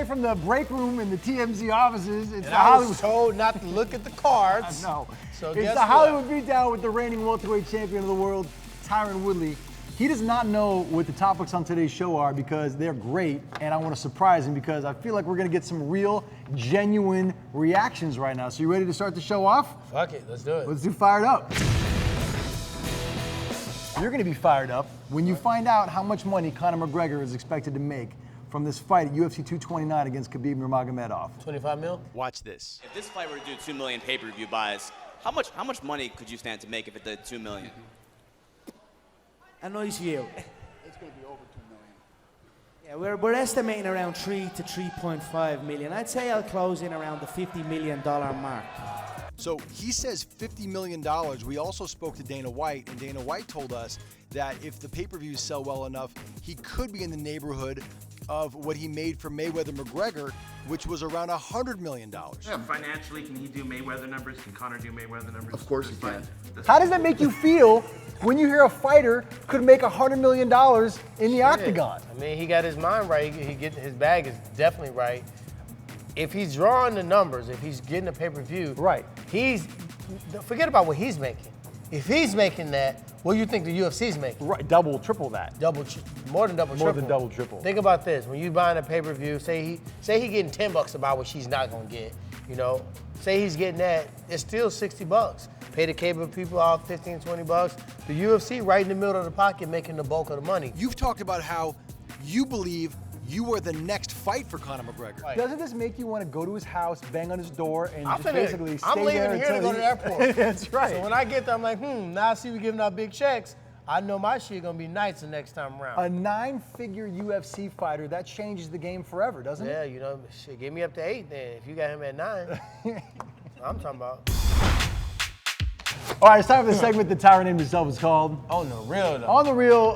straight from the break room in the TMZ offices. It's and I was told not to look at the cards. No. So it's guess the what? Hollywood Beatdown with the reigning welterweight champion of the world, Tyron Woodley. He does not know what the topics on today's show are because they're great, and I want to surprise him because I feel like we're going to get some real, genuine reactions right now. So you ready to start the show off? Fuck it, let's do it. Let's do Fired Up. You're going to be fired up when you find out how much money Conor McGregor is expected to make from this fight at UFC 229 against Khabib Nurmagomedov. 25 mil? Watch this. If this fight were to do 2 million pay-per-view buys, how much money could you stand to make if it did 2 million? I know it's you. It's going to be over 2 million. Yeah, we're estimating around 3 to 3.5 million. I'd say I'll close in around the $50 million mark. So he says $50 million. We also spoke to Dana White, and Dana White told us that if the pay-per-views sell well enough, he could be in the neighborhood of what he made for Mayweather-McGregor, which was around $100 million. Yeah. Financially, can he do Mayweather numbers? Can Conor do Mayweather numbers? Of course he can. How does that make you feel when you hear a fighter could make $100 million in the octagon? I mean, he got his mind right. His bag is definitely right. If he's drawing the numbers, if he's getting a pay-per-view, right? Forget about what he's making. If he's making that, what do you think the UFC's making? Right, double, triple that. More than double, More than double, triple. Think about this: when you buying a pay-per-view, say he getting $10 about what she's not gonna get. You know, say he's getting that, it's still $60. Pay the cable people off $15, $20. The UFC right in the middle of the pocket making the bulk of the money. You've talked about how you believe you are the next fight for Conor McGregor. Right. Doesn't this make you want to go to his house, bang on his door, and I'm just basically stay leaving there here to go to the airport. That's right. So when I get there, I'm like, now I see we giving out big checks. I know my shit gonna be nice the next time around. A 9-figure UFC fighter, that changes the game forever, doesn't it? Yeah, you know, shit, get me up to 8 then. If you got him at 9, I'm talking about. All right, it's time for the segment that Tyron named himself is called. On the real though. On the real,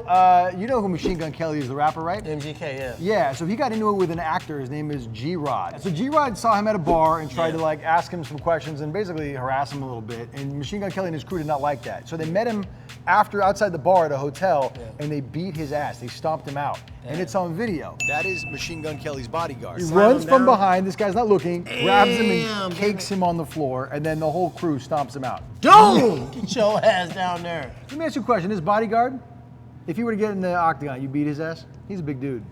you know who Machine Gun Kelly is, the rapper, right? MGK, yeah. Yeah, so he got into it with an actor. His name is G-Rod. So G-Rod saw him at a bar and tried to like ask him some questions and basically harass him a little bit. And Machine Gun Kelly and his crew did not like that. So they met him outside the bar at a hotel and they beat his ass. They stomped him out. And it's on video. That is Machine Gun Kelly's bodyguard. He runs from behind, this guy's not looking, grabs him and cakes him on the floor, and then the whole crew stomps him out. Dude! Get your ass down there. Let me ask you a question. This bodyguard, if he were to get in the octagon, you beat his ass? He's a big dude.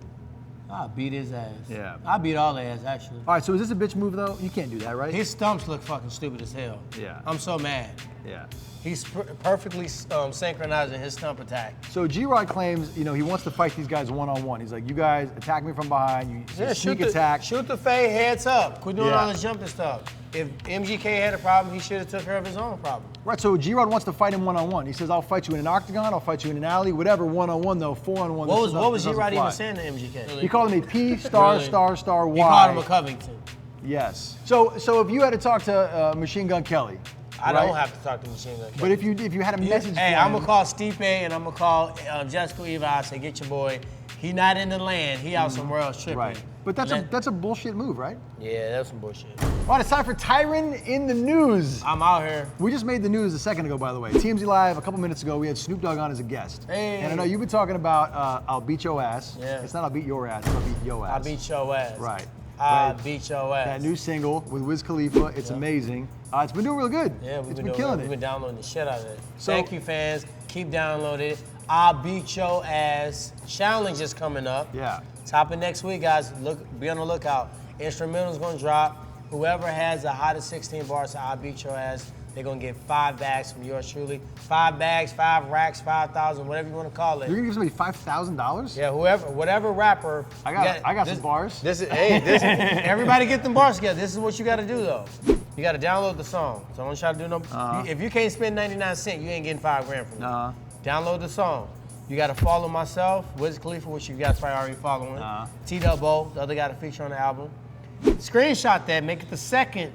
I beat his ass. Yeah. I beat all their ass, actually. All right, so is this a bitch move, though? You can't do that, right? His stumps look fucking stupid as hell. Yeah. I'm so mad. Yeah. He's perfectly synchronizing his stump attack. So G-Rod claims, he wants to fight these guys one-on-one. He's like, you guys attack me from behind, you sneak attack. Shoot the fade heads up. Quit doing Yeah. all this jumping stuff. If MGK had a problem, he should have took care of his own problem. Right, so G-Rod wants to fight him one-on-one. He says, I'll fight you in an octagon, I'll fight you in an alley, whatever, one-on-one though, 4-on-1. What was G-Rod even saying to MGK? He called him a P star star star Y. He called him a Covington. Yes. So if you had to talk to Machine Gun Kelly, I don't have to talk to Machine Gun Kelly. But if you had a message for Hey, him, I'm going to call Stipe and I'm going to call Jessica Eva. I say, get your boy. He not in the land. He out somewhere else tripping. Right. But that's a bullshit move, right? Yeah, that's some bullshit. All right, it's time for Tyron in the news. I'm out here. We just made the news a second ago, by the way. TMZ Live, a couple minutes ago, we had Snoop Dogg on as a guest. Hey. And I know you've been talking about I'll beat your ass. Yeah. It's not I'll beat your ass, it's I'll beat your ass. I beat your ass. Right. I beat your ass. That new single with Wiz Khalifa, it's amazing. It's been doing real good. Yeah, it's been killing it. We've been downloading the shit out of it. So- Thank you, fans. Keep downloading it. I'll beat your ass. Challenge is coming up. Yeah. Top of next week, guys. Be on the lookout. Instrumental's gonna drop. Whoever has the hottest 16 bars to I'll beat your ass, they're gonna get 5 bags from yours truly. 5 bags, 5 racks, 5,000, whatever you wanna call it. You're gonna give somebody $5,000? Yeah, whatever rapper. I got some bars. Everybody get them bars together. This is what you gotta do though. You gotta download the song. So I don't try to do no. If you can't spend 99 cents, you ain't getting $5 grand from me. Download the song. You gotta follow myself, Wiz Khalifa, which you guys probably already following. T-Double, the other guy to feature on the album. Screenshot that, make it the second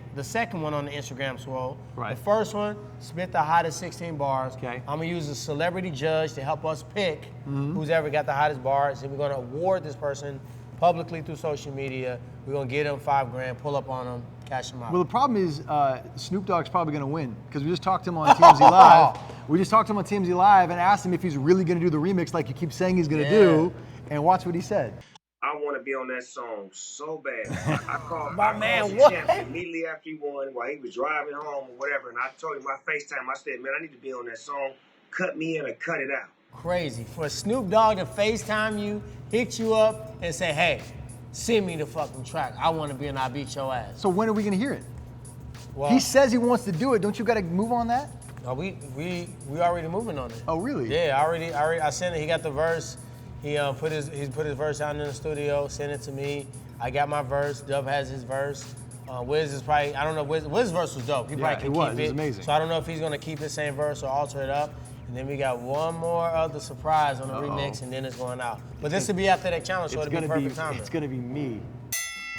one on the Instagram swole. Right. The first one, spit the hottest 16 bars. Okay. I'm gonna use a celebrity judge to help us pick who's ever got the hottest bars, and we're gonna award this person publicly through social media. We're gonna get them $5 grand, pull up on them, cash them out. Well, the problem is Snoop Dogg's probably gonna win because we just talked to him on TMZ Live. We just talked to him on TMZ Live and asked him if he's really gonna do the remix like you keep saying he's gonna do, and watch what he said. I want to to be on that song so bad. I called My the man, what? champion immediately after he won while he was driving home or whatever, and I told him my FaceTime. I said, man, I need to be on that song. Cut me in or cut it out. Crazy. For Snoop Dogg to FaceTime you, hit you up, and say, hey, send me the fucking track. I want to be in I Beat Your Ass. So when are we gonna hear it? Well, He says he wants to do it. Don't you gotta move on that? no, we already moving on it. Oh, really? Yeah, I sent it. He got the verse. He put his verse out in the studio, sent it to me. I got my verse. Dub has his verse. Wiz is probably, I don't know, Wiz's verse was dope. He probably can keep it. It was amazing. So I don't know if he's gonna keep his same verse or alter it up. And then we got one more other surprise on the remix, and then it's going out. But this will be after that challenge, so it'll be perfect timing. It's gonna be me.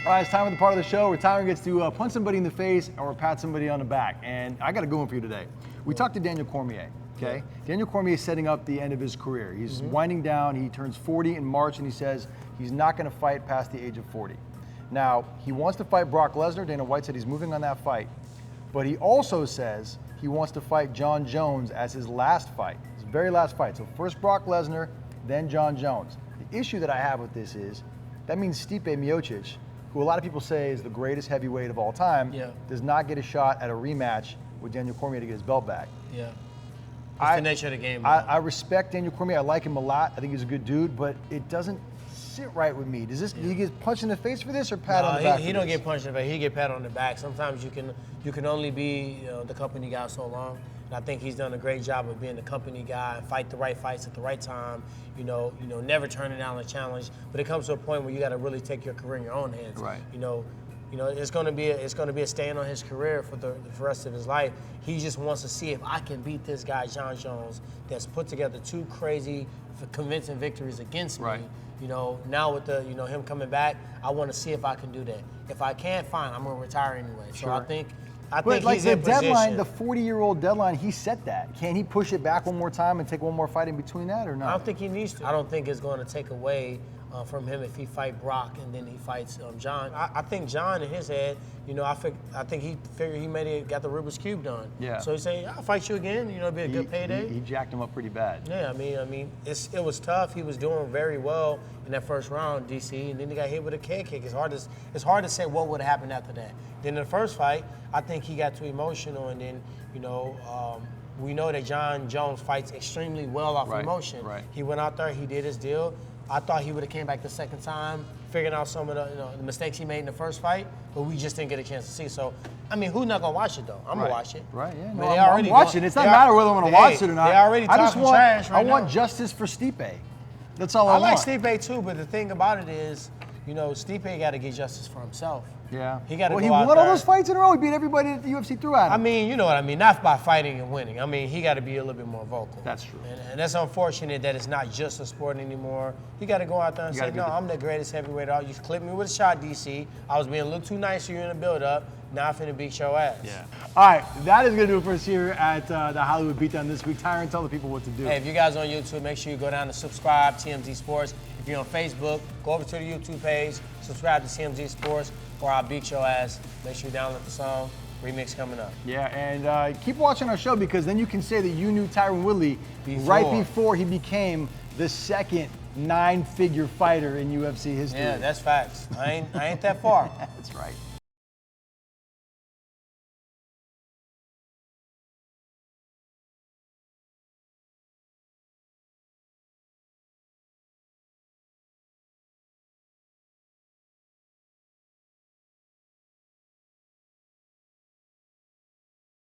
All right, it's time for the part of the show where Tyron gets to punch somebody in the face or pat somebody on the back. And I got a good one for you today. We talked to Daniel Cormier, okay? Yeah. Daniel Cormier is setting up the end of his career. He's winding down. He turns 40 in March, and he says he's not gonna fight past the age of 40. Now, he wants to fight Brock Lesnar. Dana White said he's moving on that fight. But he also says he wants to fight John Jones as his last fight, his very last fight. So first Brock Lesnar, then John Jones. The issue that I have with this is that means Stipe Miocic, who a lot of people say is the greatest heavyweight of all time, does not get a shot at a rematch with Daniel Cormier to get his belt back. Yeah. It's the nature of the game. I respect Daniel Cormier. I like him a lot. I think he's a good dude, but it doesn't sit right with me. Does he get punched in the face for this or pat on the back? He don't get punched in the face. He get pat on the back. Sometimes you can only be the company guy so long. And I think he's done a great job of being the company guy and fight the right fights at the right time. You know, never turning down a challenge. But it comes to a point where you got to really take your career in your own hands. Right. You know, it's going to be a stain on his career for the rest of his life. He just wants to see if I can beat this guy, John Jones, that's put together two crazy, convincing victories against me. You know, now with him coming back, I want to see if I can do that. If I can't, fine, I'm gonna retire anyway. So I think But like he's the in deadline, position. the 40-year-old deadline, he set that. Can he push it back one more time and take one more fight in between that, or not? I don't think he needs to. I don't think it's going to take away from him if he fight Brock and then he fights John. I think John in his head, I think he figured he got the Rubik's Cube done. Yeah. So he say, I'll fight you again. It'd be a good payday. He jacked him up pretty bad. Yeah, I mean, it was tough. He was doing very well in that first round, DC, and then he got hit with a head kick. It's hard to say what would have happened after that. Then in the first fight, I think he got too emotional, and then we know that John Jones fights extremely well off emotion. Right. He went out there, he did his deal. I thought he would have came back the second time, figuring out some of the mistakes he made in the first fight, but we just didn't get a chance to see. So, I mean, who's not gonna watch it though? I'm gonna watch it. Right, yeah. I mean, No, I'm watching. It's not matter whether I'm gonna watch it or not. They already I just talking want, trash right I want now. justice for Stipe. That's all I want. I like Stipe too, but the thing about it is, Stipe got to get justice for himself. Yeah. He got to Well, go he out won all there. those fights in a row. He beat everybody that the UFC threw at him. I mean, you know what I mean. Not by fighting and winning. I mean, he got to be a little bit more vocal. That's true. And that's unfortunate that it's not just a sport anymore. He got to go out there and say, no, I'm the greatest heavyweight. You clipped me with a shot, DC. I was being a little too nice to you in the build-up. Now I'm finna beat your ass. Yeah. All right, that is gonna do it for us here at the Hollywood Beatdown this week. Tyron, tell the people what to do. Hey, if you guys are on YouTube, make sure you go down and subscribe, TMZ Sports. If you're on Facebook, go over to the YouTube page, subscribe to TMZ Sports, or I'll beat your ass. Make sure you download the song. Remix coming up. Yeah, and keep watching our show because then you can say that you knew Tyron Woodley right before he became the second 9-figure fighter in UFC history. Yeah, that's facts. I ain't that far. That's right.